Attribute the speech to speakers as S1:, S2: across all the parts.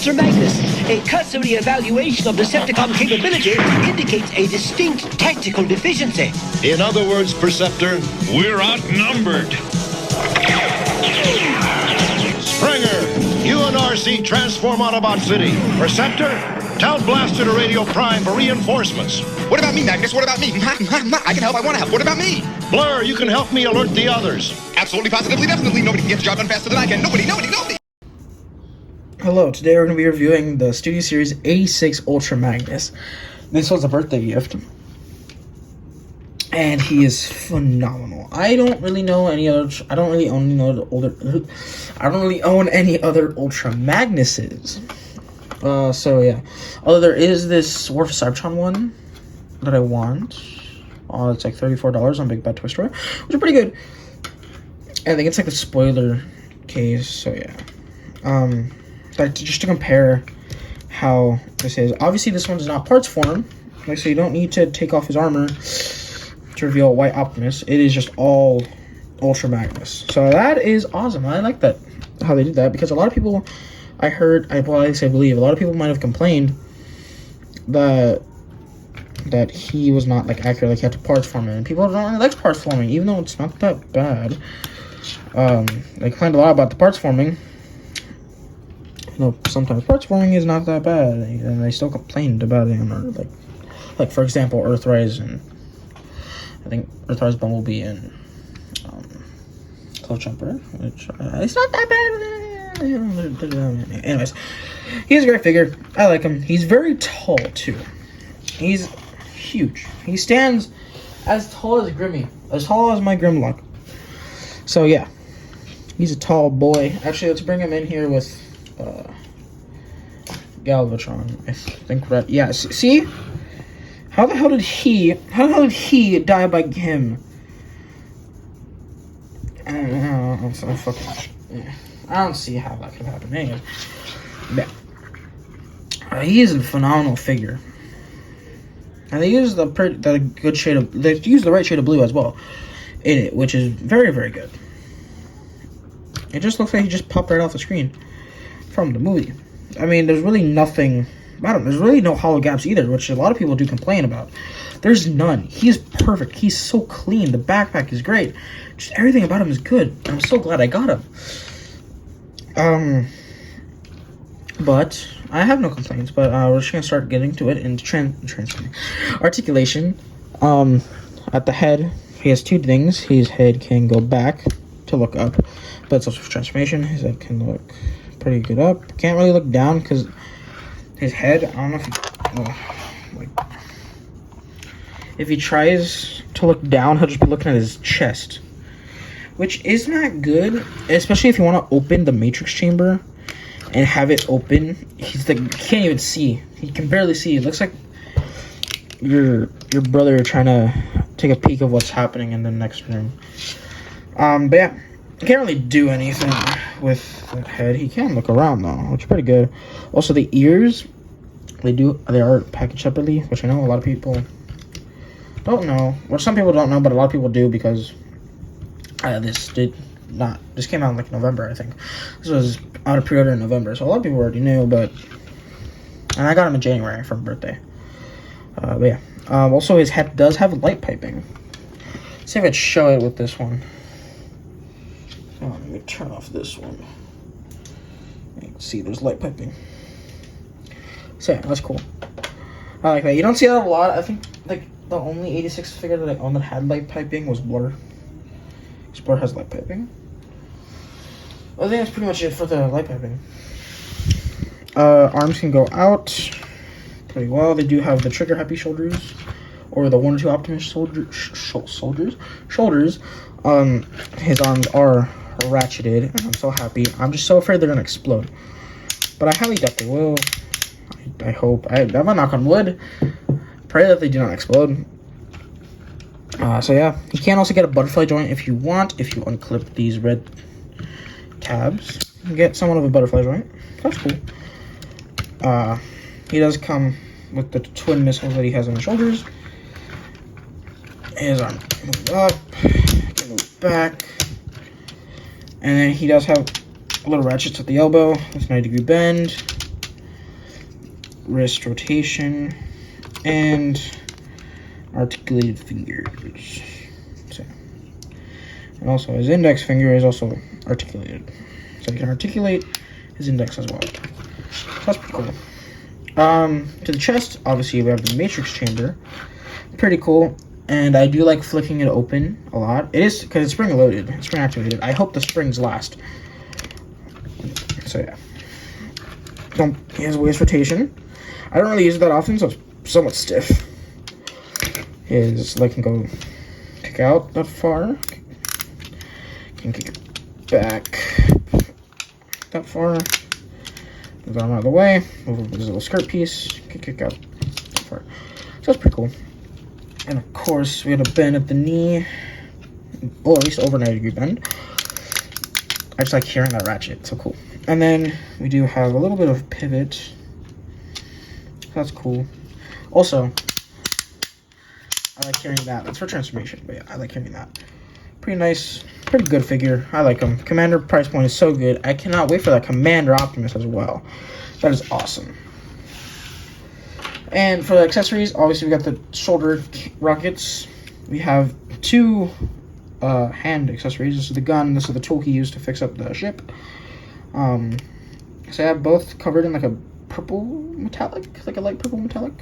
S1: Ultra Magnus. A cursory evaluation of Decepticon capability indicates a distinct tactical deficiency.
S2: In other words, Perceptor,
S3: we're outnumbered.
S2: Springer, you and RC transform Autobot City. Perceptor, tell Blaster to Radio Prime for reinforcements.
S4: What about me, Magnus? What about me? I can help. I want to help. What about me?
S2: Blur, you can help me alert the others.
S4: Absolutely, positively, definitely. Nobody can get the job done faster than I can. Nobody.
S5: Hello, today we're going to be reviewing the Studio Series 86 Ultra Magnus. This was a birthday gift. And he is phenomenal. I don't really own any other Ultra Magnuses. So yeah. Although there is this War for Cybertron one that I want. It's like $34 on Big Bad Toy Store, which is pretty good. I think it's like a spoiler case, so yeah. But just to compare how this is. Obviously this one's not parts form. Like, so you don't need to take off his armor to reveal White Optimus. It is just all Ultra Magnus. So that is awesome. I like that, how they did that, because a lot of people, I believe, a lot of people might have complained that he was not like accurate, like he had to parts form it. And people don't really like parts forming, even though it's not that bad. They complained a lot about the parts forming. Sometimes parts forming is not that bad, and they still complained about it on like for example, Earthrise, and I think Earthrise, Bumblebee, and Close Jumper, which it's not that bad. Anyways, he's a great figure. I like him. He's very tall too. He's huge. He stands as tall as Grimmy, as tall as my Grimlock. So yeah, he's a tall boy. Actually, let's bring him in here with Galvatron. I think that, yeah. See, how the hell did he die by him? I don't see how that could happen. Anyways, yeah. He is a phenomenal figure. And they use the right shade of blue as well in it, which is very, very good. It just looks like he just popped right off the screen from the movie. I mean, there's really nothing about him. There's really no hollow gaps either, which a lot of people do complain about. There's none. He's perfect. He's so clean. The backpack is great. Just everything about him is good. I'm so glad I got him. But I have no complaints. But we're just gonna start getting to it in articulation. At the head, he has two things. His head can go back to look up, but it's also transformation. His head can look pretty good up. Can't really look down because his head, I don't know if he tries to look down, he'll just be looking at his chest, which is not good, especially if you want to open the Matrix chamber and have it open. He's like, he can't even see. He can barely see. It looks like your brother trying to take a peek of what's happening in the next room. But yeah, he can't really do anything with that head. He can look around though, which is pretty good. Also, the ears, they are packaged separately, which I know a lot of people don't know. Well, some people don't know, but a lot of people do, because this came out in like November, I think. This was out of pre-order in November, so a lot of people already knew. And I got him in January for my birthday. But yeah. Also, his head does have light piping. Let's see if I can show it with this one. Let me turn off this one. You can see there's light piping. So yeah, that's cool. I like that. You don't see that a lot. I think like the only 86 figure that I owned that had light piping was Blur. Blur has light piping. I think that's pretty much it for the light piping. Arms can go out pretty well. They do have the trigger happy shoulders, or the 1 or 2 Optimus shoulders. His arms are ratcheted, and I'm so happy. I'm just so afraid they're gonna explode, but I highly doubt they will. I hope. I'm gonna knock on wood. Pray that they do not explode. So yeah, you can also get a butterfly joint if you want. If you unclip these red tabs, you can get somewhat of a butterfly joint. That's cool. He does come with the twin missiles that he has on his shoulders. His arm can move up, can move back, and then he does have little ratchets at the elbow. That's 90-degree bend. wrist rotation, and articulated fingers. So, and also his index finger is also articulated, so he can articulate his index as well. So that's pretty cool. To the chest, obviously we have the matrix chamber. Pretty cool, and I do like flicking it open a lot. It is because it's spring loaded, it's spring activated. I hope the springs last. So yeah. He has waist rotation. I don't really use it that often, so it's somewhat stiff. His leg can go kick out that far. Can kick it back that far. Move the arm out of the way. Move his little skirt piece. Can kick out that far. So that's pretty cool. And of course, we had a bend at the knee. Or at least over 90 degree bend. I just like hearing that ratchet. It's so cool. And then we do have a little bit of pivot. That's cool. Also, I like hearing that. That's for transformation, but yeah, I like hearing that. Pretty nice, pretty good figure. I like him. Commander price point is so good. I cannot wait for that Commander Optimus as well. That is awesome. And for the accessories, obviously we got the shoulder rockets. We have two hand accessories. This is the gun. This is the tool he used to fix up the ship. So I have both covered in like a purple metallic, like a light purple metallic.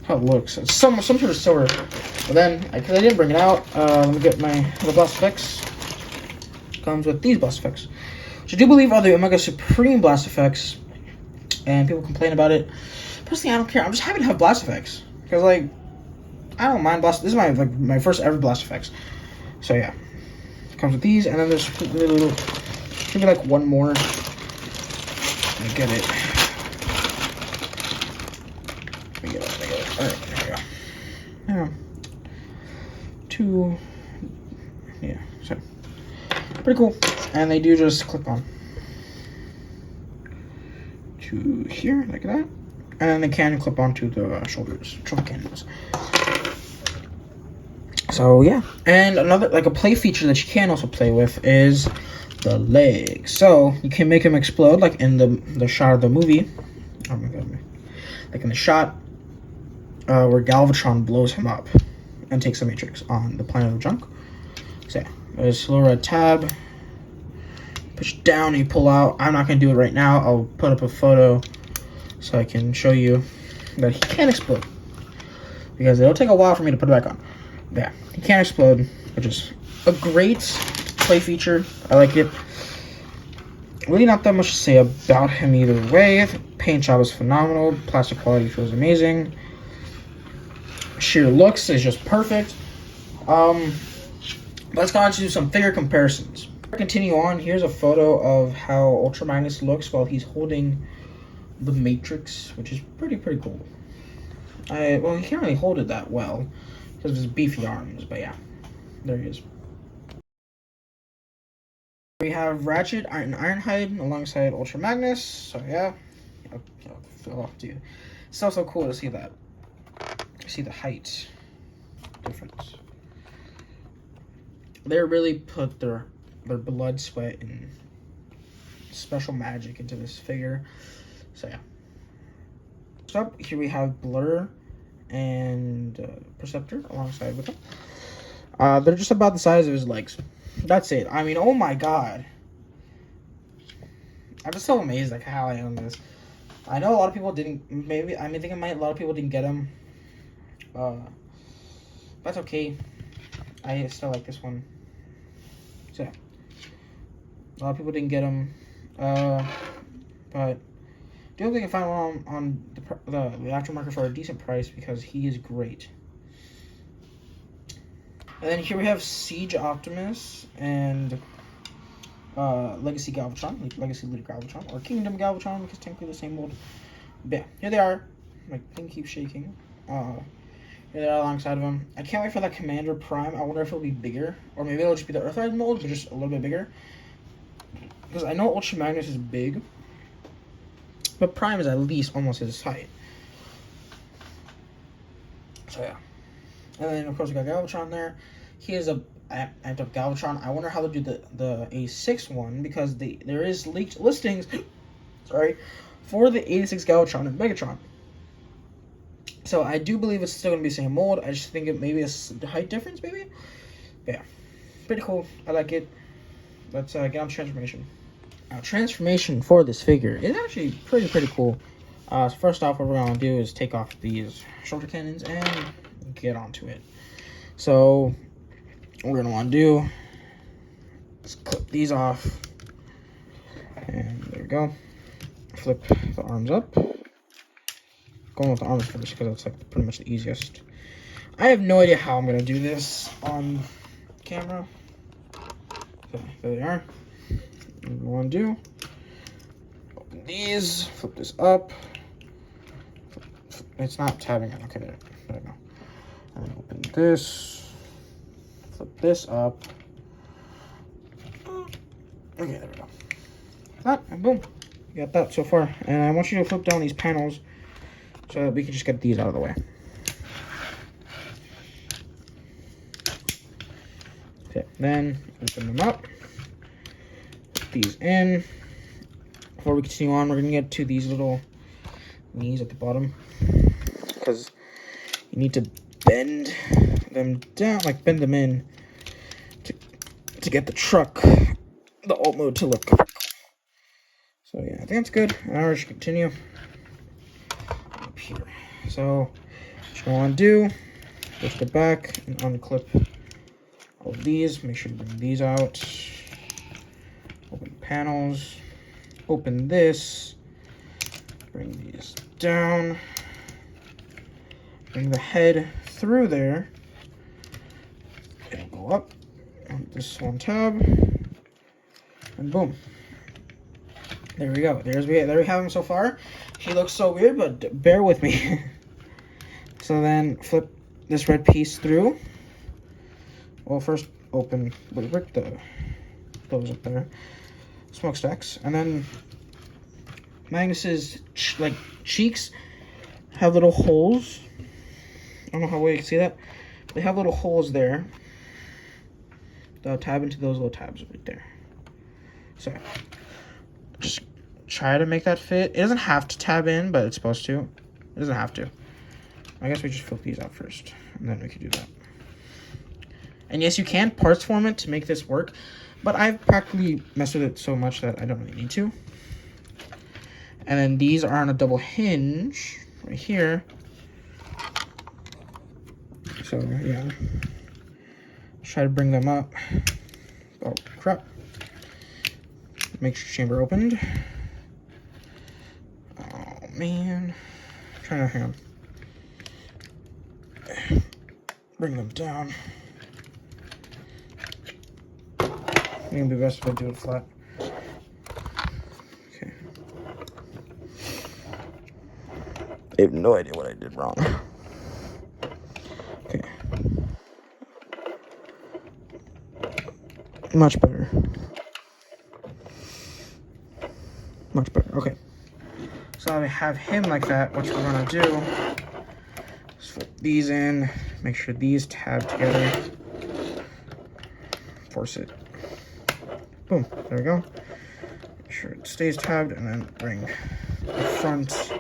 S5: How it looks. It's some sort of silver. But then, because I didn't bring it out, let me get the blast effects. Comes with these blast effects, which I do believe are the Omega Supreme blast effects. And people complain about it. Personally, I don't care. I'm just happy to have blast effects because, like, I don't mind blast. This is my first ever blast effects. So yeah, it comes with these, and then there's maybe like one more. I get it. I get it. All right, there we go. Yeah. Two. Yeah. So pretty cool, and they do just clip on to here like that, and then they can clip onto the shoulders, shoulder cannons. So yeah, and another like a play feature that you can also play with is the legs. So you can make him explode like in the shot of the movie. Oh my god, like in the shot where Galvatron blows him up and takes the Matrix on the planet of junk. So yeah, there's a little red tab. Push down and you pull out. I'm not gonna do it right now. I'll put up a photo so I can show you that he can explode, because it'll take a while for me to put it back on. But yeah, he can explode, which is a great play feature. I like it. Really not that much to say about him either way. Paint job is phenomenal. Plastic quality feels amazing. Sheer looks is just perfect. Let's go on to some figure comparisons. Continue on. Here's a photo of how Ultra Magnus looks while he's holding the Matrix, which is pretty cool. Well, he can't really hold it that well because of his beefy arms, but yeah, there he is. We have Ratchet and Ironhide alongside Ultra Magnus, so yeah, I'll do. It's also cool to see that. See the height difference. They really put their blood, sweat, and special magic into this figure. So yeah. Next up, here we have Blur and Perceptor alongside with him. They're just about the size of his legs. That's it. I mean, oh my god. I'm just so amazed like how I own this. I know a lot of people didn't. A lot of people didn't get him. That's okay. I still like this one. So yeah. A lot of people didn't get him. But do hope they can find one on the aftermarket for a decent price, because he is great. And then here we have Siege Optimus and Legacy Galvatron, Legacy Leader Galvatron, or Kingdom Galvatron, because technically the same mold. But yeah, here they are. My thing keeps shaking. Here they are alongside of him. I can't wait for that Commander Prime. I wonder if it'll be bigger, or maybe it'll just be the Earthrise mold, but just a little bit bigger. Because I know Ultra Magnus is big, but Prime is at least almost his height. So yeah. And then of course we got Galvatron there. He is a amped up Galvatron. I wonder how they'll do the A6 one, because there is leaked listings sorry, for the 86 Galvatron and Megatron. So I do believe it's still going to be the same mold. I just think it maybe a height difference, maybe? But yeah, pretty cool. I like it. Let's get on transformation. Now, transformation for this figure is actually pretty cool. So first off, what we're going to do is take off these shoulder cannons and get onto it. So what we're going to want to do is clip these off. And there we go. Flip the arms up. Going with the arms first because that's like pretty much the easiest. I have no idea how I'm going to do this on camera. So there they are. What we want to do, open these, flip this up. It's not tabbing it. Okay, there we go. And open this, flip this up. Okay, there we go. That, and boom. You got that so far. And I want you to flip down these panels so that we can just get these out of the way. Okay, then open them up. Put these in. Before we continue on, we're going to get to these little knees at the bottom. Because you need to bend them down, like bend them in to get the truck, the alt mode to look correct. So yeah, I think that's good. Now we should continue up here. So what you want to do, lift it back and unclip all of these. Make sure you bring these out. Open panels. Open this. Bring these down. Bring the head through there. It'll go up on this one tab. And boom. There we go. There we have him so far. He looks so weird, but bear with me. So then flip this red piece through. Well, first open break those up there, smokestacks, and then Magnus's cheeks have little holes. I don't know how well you can see that. They have little holes there. They'll tab into those little tabs right there. So just try to make that fit. It doesn't have to tab in, but it's supposed to. It doesn't have to. I guess we just flip these out first, and then we can do that. And yes, you can parts form it to make this work, but I've practically messed with it so much that I don't really need to. And then these are on a double hinge right here. So yeah, try to bring them up. Oh crap! Make sure chamber opened. Oh man, I'm trying to hang on. Bring them down. I think it'd be best if I do it flat. Okay. I have no idea what I did wrong. Okay. Much better. Much better. Okay. So I have him like that. What we're gonna do is flip these in. Make sure these tab together. Force it. Boom, there we go. Make sure it stays tabbed, and then bring the front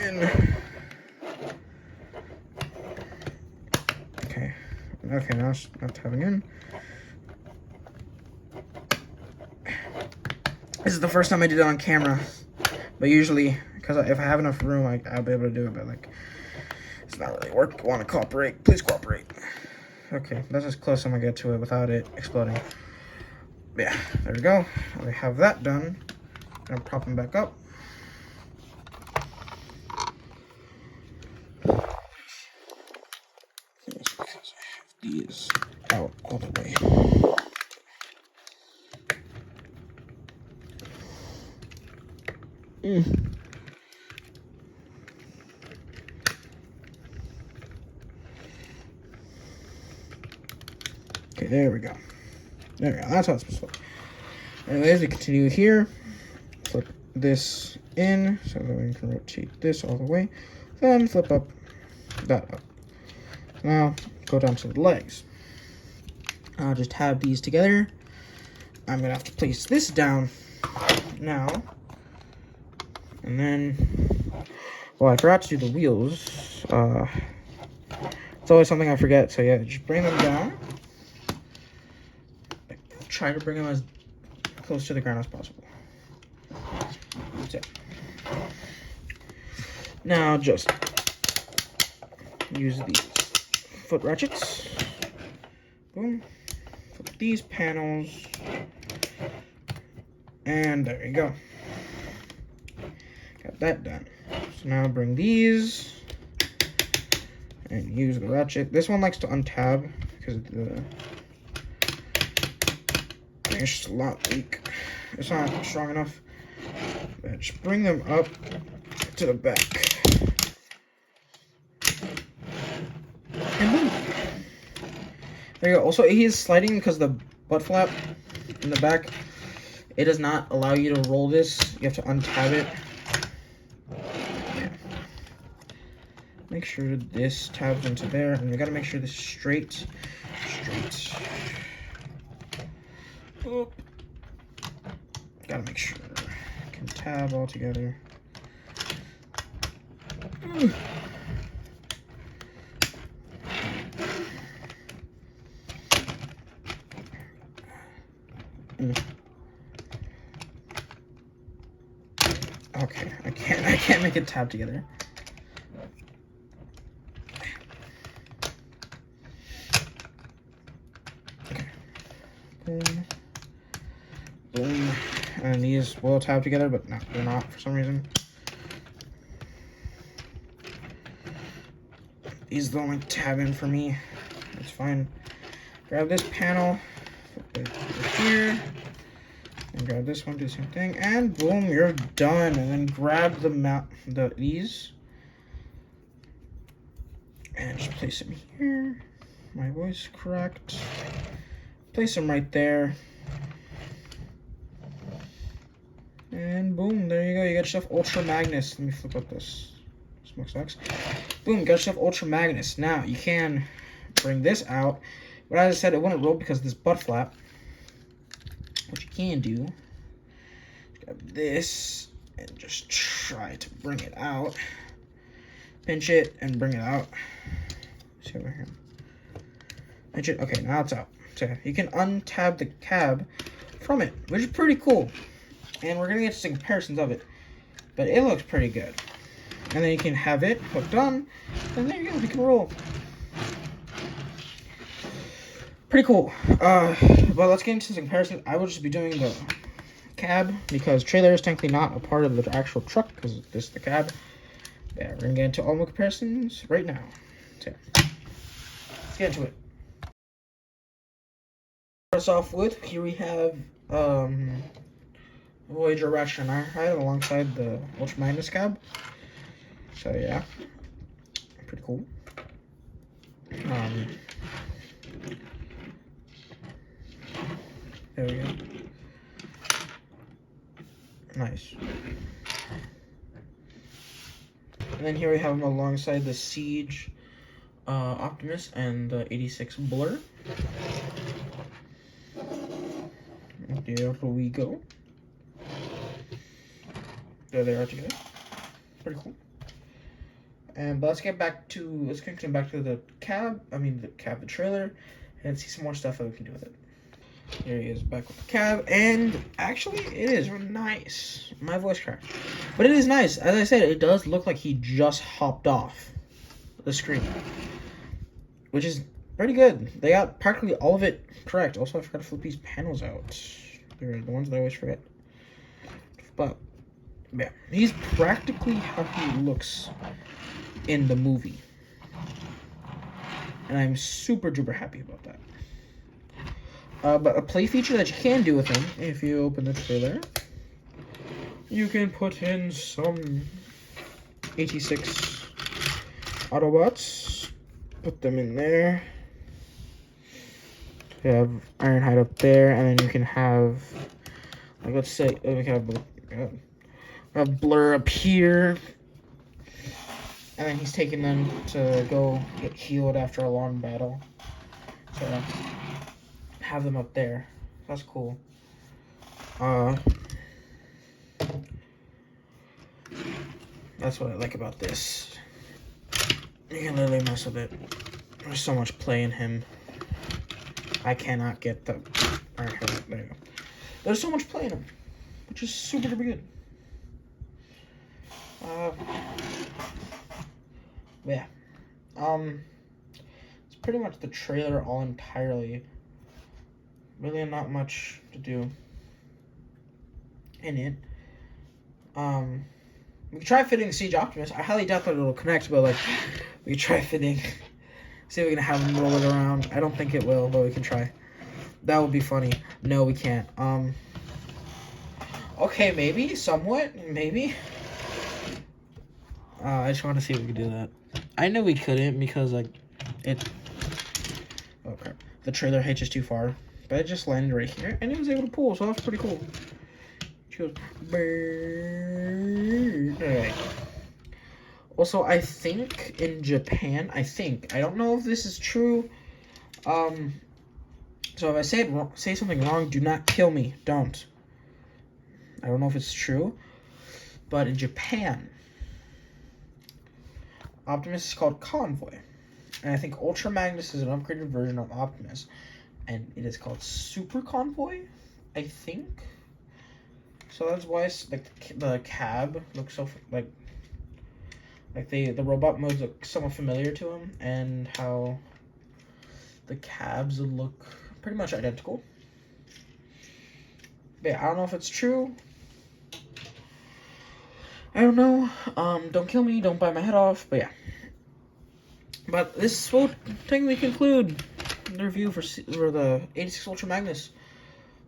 S5: in. Okay, now it's not tabbing in. This is the first time I did it on camera, but usually, because if I have enough room, I'll be able to do it, but like, it's not really work. Want to cooperate? Please cooperate. Okay, that's as close as I'm gonna get to it without it exploding. Yeah, there we go. We have that done. I'm gonna prop them back up. Okay, because I have these out all the way. Okay, there we go. There we go. That's how it's supposed to look. Anyways, we continue here. Flip this in so that we can rotate this all the way. Then flip up that up. Now go down to the legs. I'll just tab these together. I'm gonna have to place this down now. And then, well, I forgot to do the wheels. It's always something I forget. So yeah, just bring them down. Try to bring them as close to the ground as possible. That's it. Now just use these foot ratchets. Boom. Flip these panels. And there you go. Got that done. So now bring these and use the ratchet. This one likes to untab because the it's just a lot weak. It's not strong enough. But just bring them up to the back. And boom. There you go. Also, he is sliding because the butt flap in the back, it does not allow you to roll this. You have to untab it. Yeah. Make sure this tabs into there, and you gotta make sure this is straight. Oop. Gotta make sure I can tab all together. Okay, I can't make it tab together. Okay. Boom. Boom. And these will tab together, but no, they're not for some reason. These don't like tab in for me. It's fine. Grab this panel, put it here, and grab this one, do the same thing, and boom, you're done. And then grab these, and just place them here. My voice cracked. Place them right there. And boom, there you go. You got yourself Ultra Magnus. Let me flip up this. Smoke sucks. Boom, got yourself Ultra Magnus. Now, you can bring this out. But as I said, it wouldn't roll because of this butt flap. What you can do, grab this and just try to bring it out. Pinch it and bring it out. See over here. Pinch it. Okay, now it's out. So you can untab the cab from it, which is pretty cool. And we're gonna get some comparisons of it, but it looks pretty good. And then you can have it hooked on, and there you go. You can roll. Pretty cool. Well, let's get into some comparisons. I will just be doing the cab because trailer is technically not a part of the actual truck because this is the cab. Yeah, we're gonna get into all my comparisons right now. So, let's get into it. Start us off with, here we have Voyager Ratchet and Ironhide alongside the Ultra Magnus cab. So yeah, pretty cool. There we go. Nice. And then here we have them alongside the Siege Optimus and the 86 Blur. There we go. There they are together. Pretty cool. And let's continue back to the cab. The trailer, and see some more stuff that we can do with it. Here he is back with the cab, and actually, it is nice. My voice cracked, but it is nice. As I said, it does look like he just hopped off the screen, which is pretty good. They got practically all of it correct. Also, I forgot to flip these panels out. They're the ones that I always forget. But yeah, he's practically how he looks in the movie, and I'm super duper happy about that. But a play feature that you can do with him, if you open the trailer, you can put in some 86 Autobots, put them in there. You have Ironhide up there, and then you can have, like, let's say, we can have Blur up here, and then he's taking them to go get healed after a long battle. So have them up there. That's cool. That's what I like about this. You can literally mess with it. There's so much play in him. I cannot get the... Alright, there you go. There's so much play in him, which is super duper good. Yeah. It's pretty much the trailer all entirely. Really not much to do in it. We can try fitting Siege Optimus. I highly doubt that it'll connect, but like, we can try fitting. See if we can have him roll it around. I don't think it will, but we can try. That would be funny. No, we can't. Okay, maybe, somewhat, maybe. I just want to see if we can do that. I know we couldn't because like it. Oh crap! The trailer hitches too far, but it just landed right here, and it was able to pull, so that's pretty cool. She goes, alright. Also, I think in Japan, I don't know if this is true. So if I say something wrong, do not kill me. Don't. I don't know if it's true, but in Japan, Optimus is called Convoy, and I think Ultra Magnus is an upgraded version of Optimus, and it is called Super Convoy, I think. So that's why it's, like the cab looks so like the robot modes look somewhat familiar to him, and how the cabs look pretty much identical. But yeah, I don't know if it's true. I don't know. Don't kill me. Don't bite my head off. But yeah. But this will technically conclude the review for the 86 Ultra Magnus.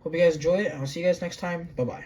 S5: Hope you guys enjoyed it. I'll see you guys next time. Bye-bye.